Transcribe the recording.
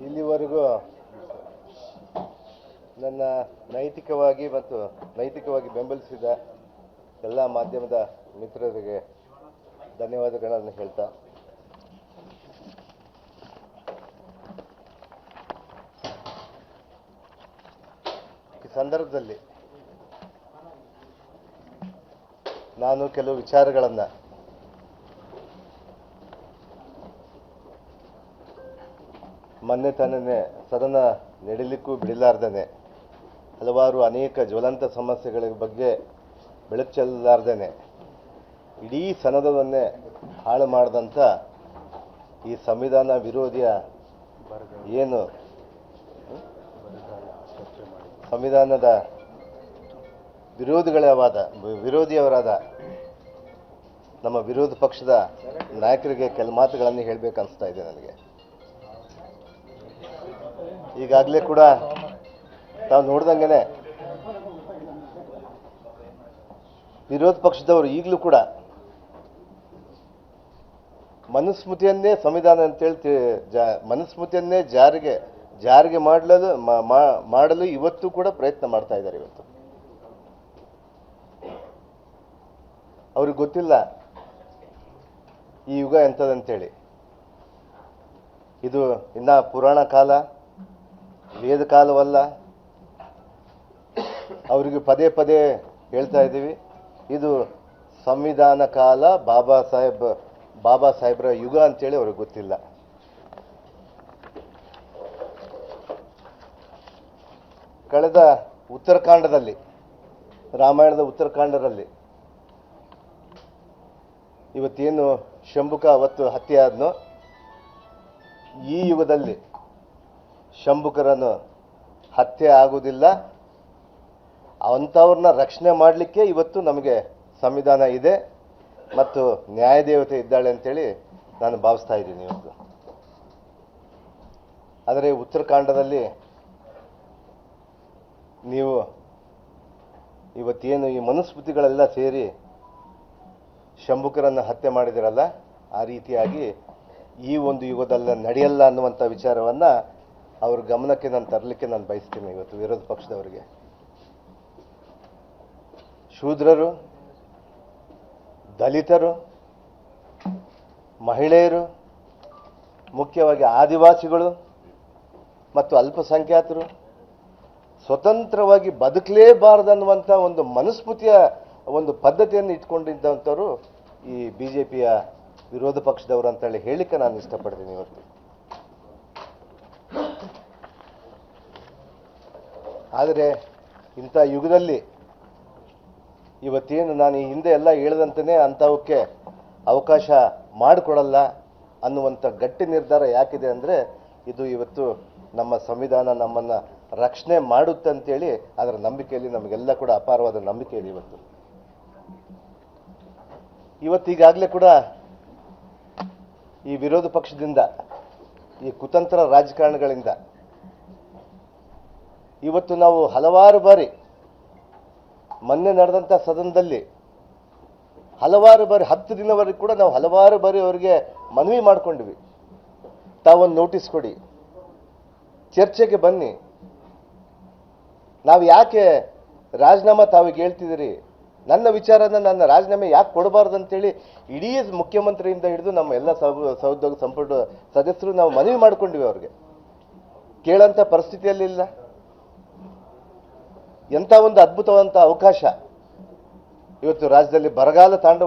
ಇಲ್ಲಿವರೆಗೂ ನನ್ನ ನೈತಿಕವಾಗಿ ಬೆಂಬಲಿಸಿದ ಎಲ್ಲ ಮಾಧ್ಯಮದ ಮಿತ್ರರಿಗೆ ಧನ್ಯವಾದಗಳನ್ನು ಹೇಳ್ತಾ, ಈ ಸಂದರ್ಭದಲ್ಲಿ ನಾನು ಕೆಲವು ವಿಚಾರಗಳನ್ನು ಮೊನ್ನೆ ತಾನೇ ಸದನ ನಡೀಲಿಕ್ಕೂ ಬಿಡಲಾರ್ದೇನೆ ಹಲವಾರು ಅನೇಕ ಜ್ವಲಂತ ಸಮಸ್ಯೆಗಳ ಬಗ್ಗೆ ಬೆಳಕು ಚೆಲ್ಲಲಾರ್ದೇನೆ ಇಡೀ ಸದನವನ್ನೇ ಹಾಳು ಮಾಡಿದಂಥ ಈ ಸಂವಿಧಾನ ವಿರೋಧಿಯ ಏನು ಸಂವಿಧಾನದ ವಿರೋಧಿಯವರಾದ ನಮ್ಮ ವಿರೋಧ ಪಕ್ಷದ ನಾಯಕರಿಗೆ ಕೆಲ ಮಾತುಗಳನ್ನು ಹೇಳಬೇಕನ್ನಿಸ್ತಾ ಇದೆ ನನಗೆ. ಈಗಾಗಲೇ ಕೂಡ ತಾವು ನೋಡ್ದಂಗೆ ವಿರೋಧ ಪಕ್ಷದವರು ಈಗಲೂ ಕೂಡ ಮನುಸ್ಮೃತಿಯನ್ನೇ ಸಂವಿಧಾನ ಅಂತೇಳಿ ಮನುಸ್ಮೃತಿಯನ್ನೇ ಜಾರಿಗೆ ಮಾಡಲು ಇವತ್ತು ಕೂಡ ಪ್ರಯತ್ನ ಮಾಡ್ತಾ ಇದ್ದಾರೆ. ಇವತ್ತು ಅವ್ರಿಗೆ ಗೊತ್ತಿಲ್ಲ ಈ ಯುಗ ಎಂಥದಂತೇಳಿ. ಇದು ಇನ್ನ ಪುರಾಣ ಕಾಲ, ವೇದ ಕಾಲವಲ್ಲ. ಅವರಿಗೆ ಪದೇ ಪದೇ ಹೇಳ್ತಾ ಇದ್ದೀವಿ, ಇದು ಸಂವಿಧಾನ ಕಾಲ, ಬಾಬಾ ಸಾಹೇಬ್ರ ಯುಗ ಅಂತೇಳಿ ಅವ್ರಿಗೆ ಗೊತ್ತಿಲ್ಲ. ಕಳೆದ ಉತ್ತರಕಾಂಡದಲ್ಲಿ, ರಾಮಾಯಣದ ಉತ್ತರಕಾಂಡದಲ್ಲಿ ಇವತ್ತೇನು ಶಂಭುಕ ಅವತ್ತು ಹತ್ಯೆ ಆದ್ನೋ, ಈ ಯುಗದಲ್ಲಿ ಶಂಭುಕರನ್ನು ಹತ್ಯೆ ಆಗುವುದಿಲ್ಲ. ಅಂಥವ್ರನ್ನ ರಕ್ಷಣೆ ಮಾಡಲಿಕ್ಕೆ ಇವತ್ತು ನಮಗೆ ಸಂವಿಧಾನ ಇದೆ ಮತ್ತು ನ್ಯಾಯದೇವತೆ ಇದ್ದಾಳೆ ಅಂತೇಳಿ ನಾನು ಭಾವಿಸ್ತಾ ಇದ್ದೀನಿ ಇವತ್ತು. ಆದರೆ ಉತ್ತರಕಾಂಡದಲ್ಲಿ ನೀವು ಇವತ್ತೇನು ಈ ಮನುಸ್ಮೃತಿಗಳೆಲ್ಲ ಸೇರಿ ಶಂಭುಕರನ್ನು ಹತ್ಯೆ ಮಾಡಿದಿರಲ್ಲ, ಆ ರೀತಿಯಾಗಿ ಈ ಒಂದು ಯುಗದಲ್ಲಿ ನಡೆಯಲ್ಲ ಅನ್ನುವಂಥ ವಿಚಾರವನ್ನು ಅವ್ರ ಗಮನಕ್ಕೆ ನಾನು ತರಲಿಕ್ಕೆ ನಾನು ಬಯಸ್ತೀನಿ. ಇವತ್ತು ವಿರೋಧ ಪಕ್ಷದವರಿಗೆ ಶೂದ್ರರು, ದಲಿತರು, ಮಹಿಳೆಯರು, ಮುಖ್ಯವಾಗಿ ಆದಿವಾಸಿಗಳು ಮತ್ತು ಅಲ್ಪಸಂಖ್ಯಾತರು ಸ್ವತಂತ್ರವಾಗಿ ಬದುಕಲೇಬಾರದನ್ನುವಂಥ ಒಂದು ಮನುಸ್ಮೃತಿಯ ಒಂದು ಪದ್ಧತಿಯನ್ನು ಇಟ್ಕೊಂಡಿದ್ದಂಥವ್ರು ಈ ಬಿಜೆಪಿಯ ವಿರೋಧ ಪಕ್ಷದವರು ಅಂತೇಳಿ ಹೇಳಿಕ್ಕೆ ನಾನು ಇಷ್ಟಪಡ್ತೀನಿ. ಇವತ್ತು ಆದರೆ ಇಂಥ ಯುಗದಲ್ಲಿ ಇವತ್ತೇನು ನಾನು ಈ ಹಿಂದೆ ಎಲ್ಲ ಹೇಳಿದಂತೆಯೇ ಅಂಥವಕ್ಕೆ ಅವಕಾಶ ಮಾಡಿಕೊಡಲ್ಲ ಅನ್ನುವಂಥ ಗಟ್ಟಿ ನಿರ್ಧಾರ ಯಾಕಿದೆ ಅಂದರೆ, ಇದು ಇವತ್ತು ನಮ್ಮ ಸಂವಿಧಾನ ನಮ್ಮನ್ನು ರಕ್ಷಣೆ ಮಾಡುತ್ತೆ ಅಂತೇಳಿ ಅದರ ನಂಬಿಕೆಯಲ್ಲಿ ನಮಗೆಲ್ಲ ಕೂಡ ಅಪಾರವಾದ ನಂಬಿಕೆ ಇದೆ. ಇವತ್ತೀಗಾಗಲೇ ಕೂಡ ಈ ವಿರೋಧ ಪಕ್ಷದಿಂದ, ಈ ಕುತಂತ್ರ ರಾಜಕಾರಣಗಳಿಂದ ಇವತ್ತು ನಾವು ಹಲವಾರು ಬಾರಿ ಮೊನ್ನೆ ನಡೆದಂಥ ಸದನದಲ್ಲಿ 10 ದಿನವರೆಗೂ ಕೂಡ ನಾವು ಹಲವಾರು ಬಾರಿ ಅವರಿಗೆ ಮನವಿ ಮಾಡಿಕೊಂಡ್ವಿ, ತಾವೊಂದು ನೋಟಿಸ್ ಕೊಡಿ, ಚರ್ಚೆಗೆ ಬನ್ನಿ, ನಾವು ಯಾಕೆ ರಾಜೀನಾಮೆ ತಾವಿಗೆ ಹೇಳ್ತಿದ್ದೀರಿ, ನನ್ನ ರಾಜೀನಾಮೆ ಯಾಕೆ ಕೊಡಬಾರ್ದು ಅಂತೇಳಿ ಇಡೀ ಮುಖ್ಯಮಂತ್ರಿಯಿಂದ ಹಿಡಿದು ನಮ್ಮ ಎಲ್ಲ ಸಹೋದ್ಯೋಗ ಸಂಪುಟ ಸದಸ್ಯರು ನಾವು ಮನವಿ ಮಾಡಿಕೊಂಡ್ವಿ. ಅವ್ರಿಗೆ ಕೇಳಂತ ಪರಿಸ್ಥಿತಿಯಲ್ಲಿಲ್ಲ. ಎಂಥ ಒಂದು ಅದ್ಭುತವಾದಂಥ ಅವಕಾಶ ಇವತ್ತು ರಾಜ್ಯದಲ್ಲಿ ಬರಗಾಲ ತಾಂಡವ